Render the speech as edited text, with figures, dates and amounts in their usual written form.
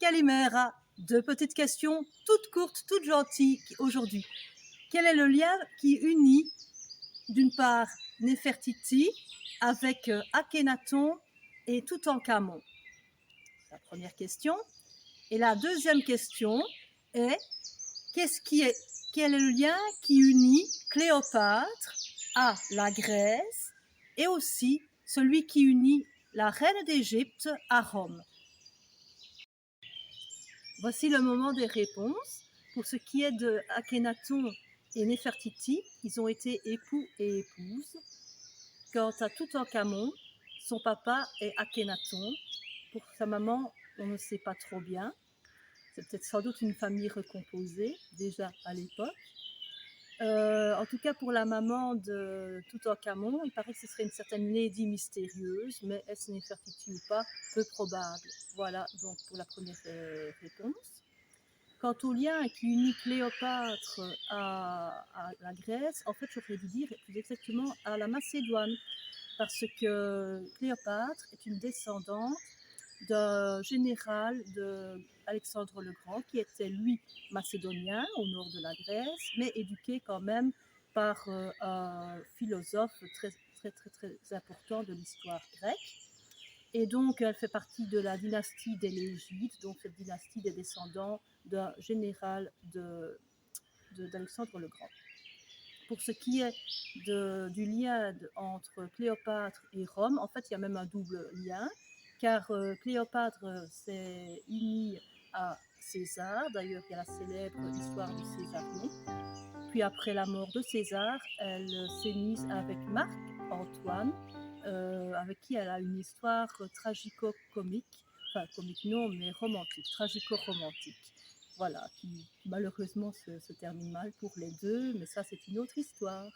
Calimera, deux petites questions toutes courtes, toutes gentilles aujourd'hui. Quel est le lien qui unit d'une part Néfertiti avec Akhenaton et Toutankhamon? La première question. Et la deuxième question est quel est le lien qui unit Cléopâtre à la Grèce et aussi celui qui unit la reine d'Égypte à Rome? Voici le moment des réponses. Pour ce qui est de Akhenaton et Néfertiti, ils ont été époux et épouses. Quant à Toutankhamon, son papa est Akhenaton. Pour sa maman, on ne sait pas trop bien. C'est peut-être sans doute une famille recomposée, déjà à l'époque. En tout cas, pour la maman de Toutankhamon, il paraît que ce serait une certaine lady mystérieuse, mais est-ce Néfertiti ou pas? Peu probable. Voilà, donc pour la première réponse. Quant au lien qui unit Cléopâtre à la Grèce, en fait, j'aurais dû dire plus exactement à la Macédoine, parce que Cléopâtre est une descendante d'un général d'Alexandre le Grand, qui était, lui, macédonien, au nord de la Grèce, mais éduqué quand même par un philosophe très, très, très, très important de l'histoire grecque. Et donc, elle fait partie de la dynastie des Légides, donc cette dynastie des descendants d'un général d'Alexandre le Grand. Pour ce qui est du lien entre Cléopâtre et Rome, en fait, il y a même un double lien, car Cléopâtre s'est unie à César. D'ailleurs, il y a la célèbre histoire du Césarion. Puis après la mort de César, elle s'est mise avec Marc-Antoine, avec qui elle a une histoire tragico-comique, enfin comique non, mais romantique, tragico-romantique. Voilà, qui malheureusement se termine mal pour les deux, mais ça c'est une autre histoire.